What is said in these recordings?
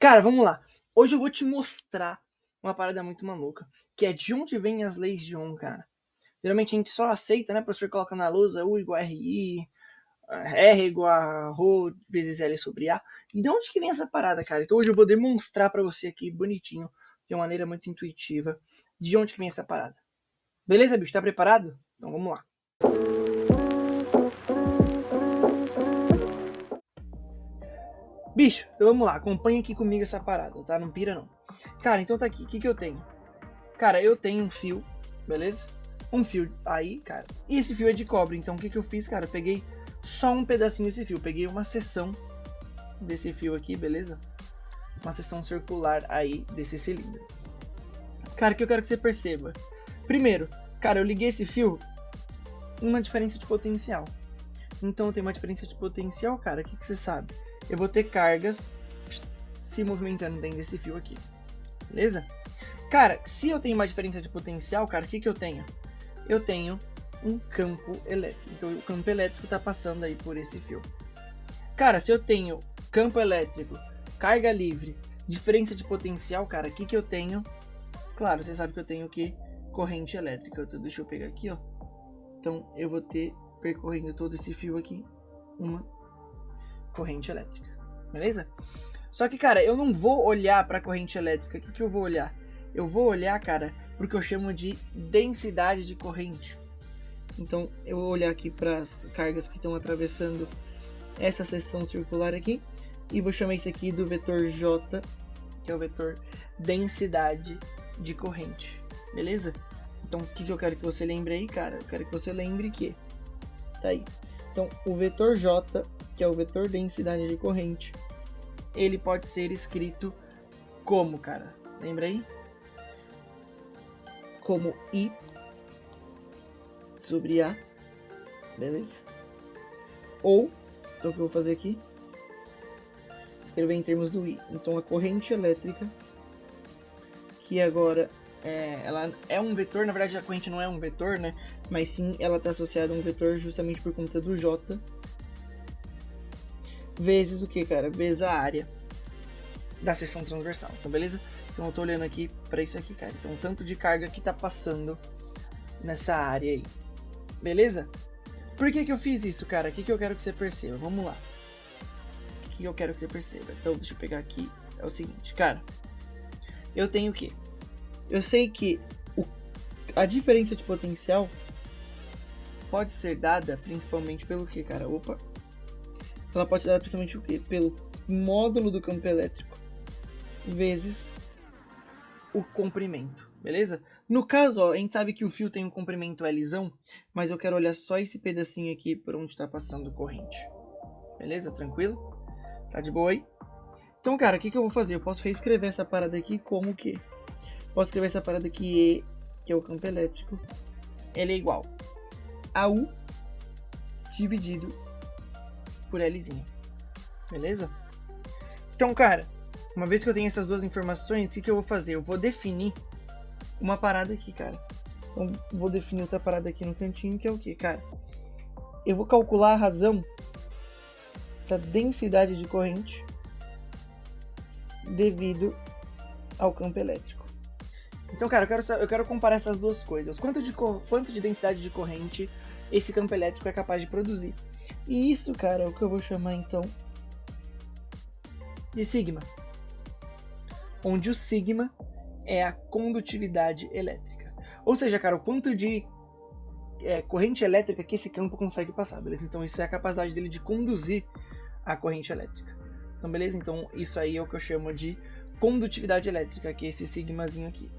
Cara, vamos lá. Hoje eu vou te mostrar uma parada muito maluca, que é de onde vêm as leis de Ohm, cara. Geralmente a gente só aceita, né? O professor coloca na lousa U igual a RI, R igual a Rho vezes L sobre A. E de onde que vem essa parada, cara? Então hoje eu vou demonstrar pra você aqui, bonitinho, de uma maneira muito intuitiva, de onde que vem essa parada. Beleza, bicho? Tá preparado? Então vamos lá. Bicho, então vamos lá. Acompanha aqui comigo essa parada, tá? Não pira não. Cara, então tá aqui. O que que eu tenho? Cara, eu tenho um fio, beleza? Um fio aí, cara. E esse fio é de cobre. Então o que que eu fiz, cara? Eu peguei só um pedacinho desse fio. Peguei uma seção desse fio aqui, beleza? Uma seção circular aí desse cilindro. Cara, o que eu quero que você perceba? Primeiro, cara, eu liguei esse fio uma diferença de potencial. Então eu tenho uma diferença de potencial, cara. O que que você sabe? Eu vou ter cargas se movimentando dentro desse fio aqui. Beleza? Cara, se eu tenho uma diferença de potencial, cara, o que que eu tenho? Eu tenho um campo elétrico. Então o campo elétrico tá passando aí por esse fio. Cara, se eu tenho campo elétrico, carga livre, diferença de potencial, cara, o que que eu tenho? Claro, você sabe que eu tenho o quê? Corrente elétrica. Então, deixa eu pegar aqui, ó. Então eu vou ter, percorrendo todo esse fio aqui, uma corrente elétrica. Beleza? Só que, cara, eu não vou olhar para a corrente elétrica. O que que eu vou olhar? Eu vou olhar, cara, para o que eu chamo de densidade de corrente. Então, eu vou olhar aqui para as cargas que estão atravessando essa seção circular aqui e vou chamar isso aqui do vetor J, que é o vetor densidade de corrente. Beleza? Então, o que eu quero que você lembre aí, cara? Eu quero que você lembre que tá aí. Então, o vetor J, que é o vetor densidade de corrente, ele pode ser escrito como, cara? Lembra aí? Como I sobre A, beleza? Ou, então o que eu vou fazer aqui? Escrever em termos do I. Então a corrente elétrica, que agora ela é um vetor, na verdade a corrente não é um vetor, né? Mas sim, ela está associada a um vetor justamente por conta do J. Vezes o que, cara? Vezes a área da seção transversal, então beleza? Então eu tô olhando aqui para isso aqui, cara. Então o tanto de carga que tá passando nessa área aí, beleza? Por que que eu fiz isso, cara? O que que eu quero que você perceba? Vamos lá. O que que eu quero que você perceba? Então deixa eu pegar aqui. É o seguinte, cara. Eu tenho o quê? Eu sei que a diferença de potencial pode ser dada principalmente pelo que, cara? Opa. Ela pode ser dada principalmente o quê? Pelo módulo do campo elétrico vezes o comprimento, beleza? No caso, ó, a gente sabe que o fio tem um comprimento Lzão, mas eu quero olhar só esse pedacinho aqui por onde está passando corrente. Beleza? Tranquilo? Tá de boa aí? Então, cara, o que eu vou fazer? Eu posso reescrever essa parada aqui como o quê? Posso escrever essa parada aqui, E, que é o campo elétrico, ele é igual a U dividido por Lzinho. Beleza? Então, cara, uma vez que eu tenho essas duas informações, o que eu vou fazer? Eu vou definir uma parada aqui, cara. Então, vou definir outra parada aqui no cantinho, que é o que, cara? Eu vou calcular a razão da densidade de corrente devido ao campo elétrico. Então, cara, eu quero comparar essas duas coisas. Quanto de densidade de corrente esse campo elétrico é capaz de produzir. E isso, cara, é o que eu vou chamar, então, de sigma. Onde o sigma é a condutividade elétrica. Ou seja, cara, o quanto de corrente elétrica que esse campo consegue passar, beleza? Então isso é a capacidade dele de conduzir a corrente elétrica. Então, beleza? Então isso aí é o que eu chamo de condutividade elétrica, que é esse sigmazinho aqui.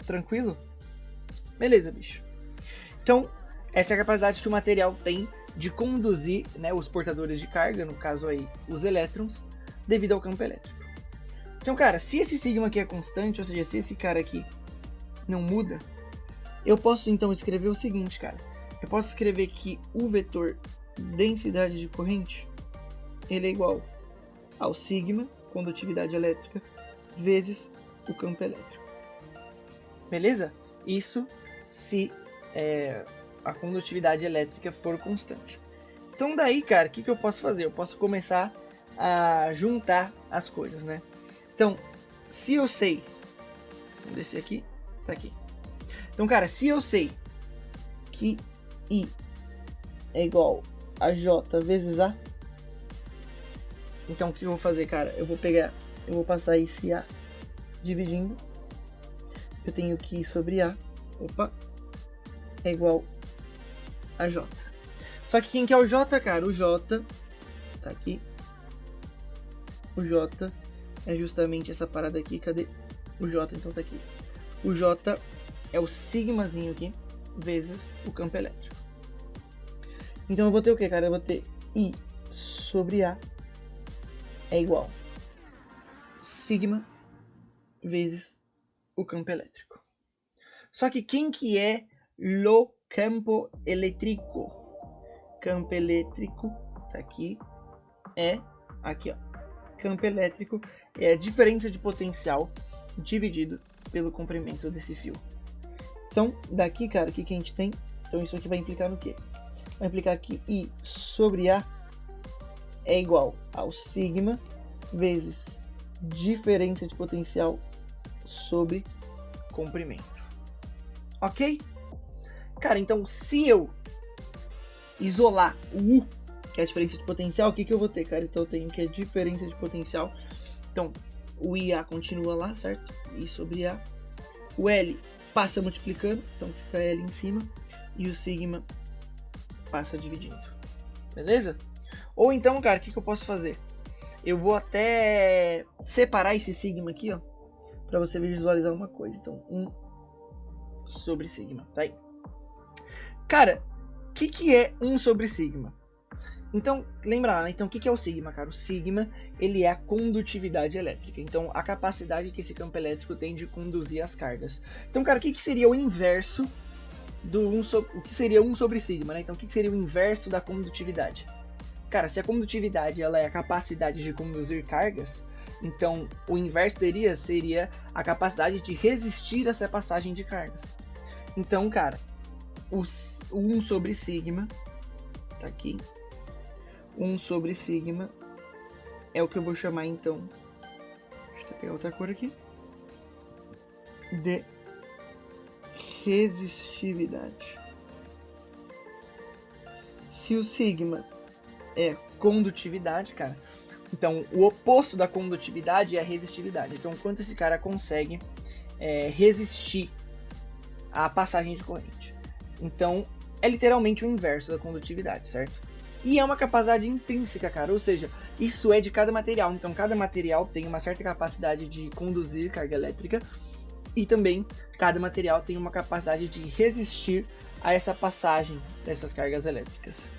Tranquilo? Beleza, bicho. Então, essa é a capacidade que o material tem de conduzir, né, os portadores de carga, no caso aí os elétrons, devido ao campo elétrico. Então, cara, se esse sigma aqui é constante, ou seja, se esse cara aqui não muda, eu posso então escrever o seguinte, cara. Eu posso escrever que o vetor densidade de corrente, ele é igual ao sigma, condutividade elétrica, vezes o campo elétrico. Beleza? Isso se a condutividade elétrica for constante. Então daí, cara, o que eu posso fazer? Eu posso começar a juntar as coisas, né? Então, se eu sei... Vamos descer aqui. Tá aqui. Então, cara, se eu sei que I é igual a J vezes A, então o que eu vou fazer, cara? Eu vou passar esse A dividindo. Eu tenho que I sobre A, é igual a J. Só que quem que é o J, cara? O J tá aqui. O J é justamente essa parada aqui. Cadê? O J, então tá aqui. O J é o sigmazinho aqui, vezes o campo elétrico. Então eu vou ter o que, cara? Eu vou ter I sobre A é igual sigma vezes o campo elétrico. Só que quem que é lo campo elétrico? Campo elétrico, tá aqui, aqui, ó. Campo elétrico é a diferença de potencial dividido pelo comprimento desse fio. Então, daqui, cara, o que a gente tem? Então isso aqui vai implicar no quê? Vai implicar que I sobre A é igual ao sigma vezes diferença de potencial sobre comprimento. Ok? Cara, então se eu isolar o U, que é a diferença de potencial, o que eu vou ter, cara? Então eu tenho que a diferença de potencial. Então o IA continua lá, certo? I sobre A. O L passa multiplicando, então fica L em cima. E o sigma passa dividindo. Beleza? Ou então, cara, o que eu posso fazer? Eu vou até separar esse sigma aqui, ó, para você visualizar uma coisa. Então, 1 sobre sigma, tá aí. Cara, o que é 1 sobre sigma? Então, lembra, né? Então, o que é o sigma, cara? O sigma, ele é a condutividade elétrica. Então, a capacidade que esse campo elétrico tem de conduzir as cargas. Então, cara, o que seria o inverso do 1 sobre... O que seria 1 sobre sigma, né? Então, o que seria o inverso da condutividade? Cara, se a condutividade ela é a capacidade de conduzir cargas, então o inverso dele seria a capacidade de resistir a essa passagem de cargas. Então, cara, o 1 sobre sigma, tá aqui, 1 sobre sigma é o que eu vou chamar, então, deixa eu pegar outra cor aqui, de resistividade. Se o sigma é condutividade, cara, então o oposto da condutividade é a resistividade. Então, quanto esse cara consegue resistir à passagem de corrente. Então, é literalmente o inverso da condutividade, certo? E é uma capacidade intrínseca, cara, ou seja, isso é de cada material. Então, cada material tem uma certa capacidade de conduzir carga elétrica e também cada material tem uma capacidade de resistir a essa passagem dessas cargas elétricas.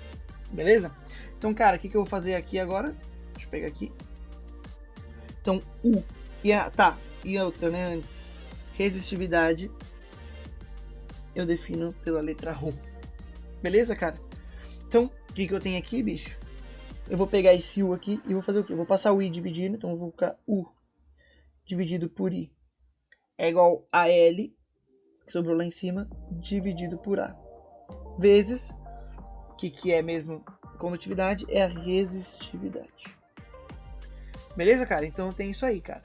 Beleza? Então, cara, o que eu vou fazer aqui agora? Deixa eu pegar aqui. Então, U e a outra, né, antes. Resistividade eu defino pela letra Rho. Beleza, cara? Então, o que eu tenho aqui, bicho? Eu vou pegar esse U aqui e vou fazer o quê? Eu vou passar o I dividindo, então eu vou colocar U dividido por I é igual a L, que sobrou lá em cima, dividido por A. Vezes, o que é mesmo condutividade? É a resistividade. Beleza, cara? Então tem isso aí, cara.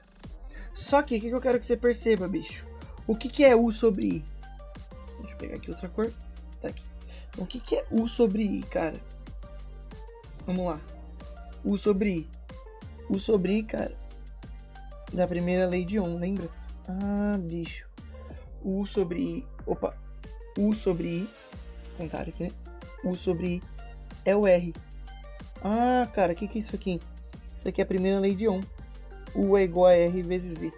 Só que o que eu quero que você perceba, bicho? O que é U sobre I? Deixa eu pegar aqui outra cor. Tá aqui. Então, o que é U sobre I, cara? Vamos lá. U sobre I. U sobre I, cara, da primeira lei de Ohm, lembra? Ah, bicho. U sobre I. Opa. U sobre I. Contrário aqui, né? U sobre I é o R. Ah, cara, o que é isso aqui? Isso aqui é a primeira lei de Ohm. U é igual a R vezes I.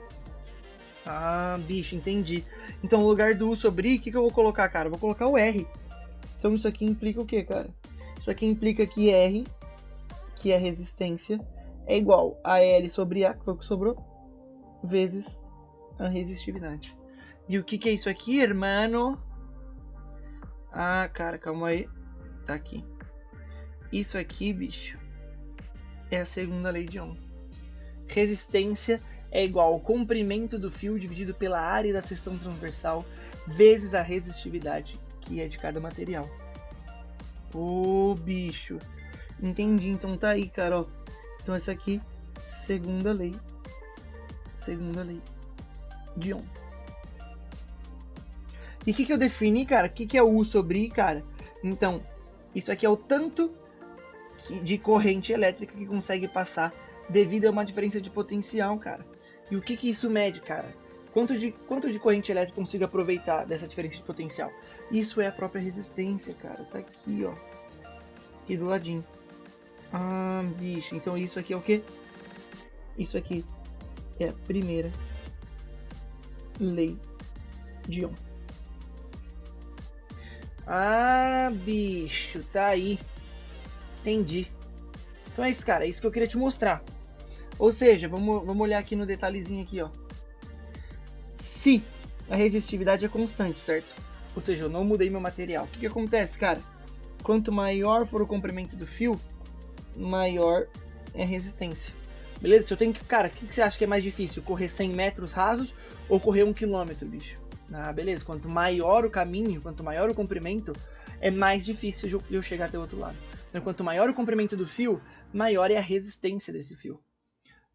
Ah, bicho, entendi. Então, no lugar do U sobre I, o que eu vou colocar, cara? Eu vou colocar o R. Então, isso aqui implica o quê, cara? Isso aqui implica que R, que é a resistência, é igual a L sobre A, que foi o que sobrou, vezes a resistividade. E o que é isso aqui, irmão? Ah, cara, calma aí. Tá aqui. Isso aqui, bicho, é a segunda lei de Ohm. Resistência é igual ao comprimento do fio dividido pela área da seção transversal vezes a resistividade, que é de cada material. Ô, bicho. Entendi, então tá aí, cara, ó. Então essa aqui, segunda lei segunda lei de Ohm. E o que eu defini, cara? O que é o U sobre I, cara? Então, isso aqui é o tanto de corrente elétrica que consegue passar devido a uma diferença de potencial, cara. E o que isso mede, cara? Quanto de corrente elétrica eu consigo aproveitar dessa diferença de potencial? Isso é a própria resistência, cara. Tá aqui, ó. Aqui do ladinho. Ah, bicho. Então isso aqui é o quê? Isso aqui é a primeira lei de Ohm. Ah, bicho. Tá aí. Entendi. Então é isso, cara. É isso que eu queria te mostrar. Ou seja, vamos olhar aqui no detalhezinho aqui, ó. Se a resistividade é constante, certo? Ou seja, eu não mudei meu material. O que acontece, cara? Quanto maior for o comprimento do fio, maior é a resistência. Beleza? Se eu tenho que... Cara, o que você acha que é mais difícil? Correr 100 metros rasos ou correr 1 km, bicho? Ah, beleza. Quanto maior o caminho, quanto maior o comprimento, é mais difícil de eu chegar até o outro lado. Então, quanto maior o comprimento do fio, maior é a resistência desse fio.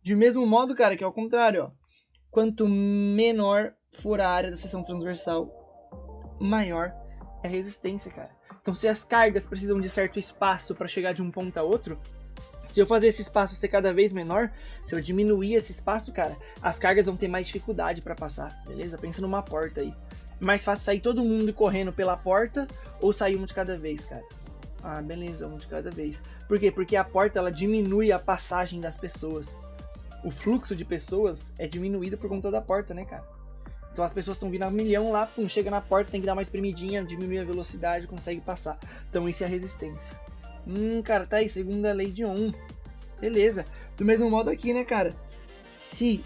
De mesmo modo, cara, que é ao contrário, ó. Quanto menor for a área da seção transversal, maior é a resistência, cara. Então, se as cargas precisam de certo espaço para chegar de um ponto a outro, se eu fazer esse espaço ser cada vez menor, se eu diminuir esse espaço, cara, as cargas vão ter mais dificuldade para passar, beleza? Pensa numa porta aí. É mais fácil sair todo mundo correndo pela porta ou sair um de cada vez, cara? Ah, beleza, um de cada vez. Por quê? Porque a porta, ela diminui a passagem das pessoas. O fluxo de pessoas é diminuído por conta da porta, né, cara? Então as pessoas estão vindo a milhão lá, pum, chega na porta, tem que dar uma espremidinha, diminuir a velocidade, consegue passar. Então isso é a resistência. Cara, tá aí, segunda lei de Ohm. Beleza. Do mesmo modo aqui, né, cara? Se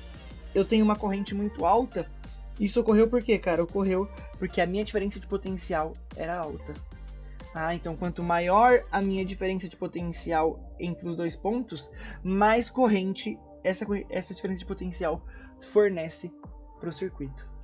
eu tenho uma corrente muito alta, isso ocorreu por quê, cara? Ocorreu porque a minha diferença de potencial era alta. Ah, então quanto maior a minha diferença de potencial entre os dois pontos, mais corrente essa diferença de potencial fornece para o circuito.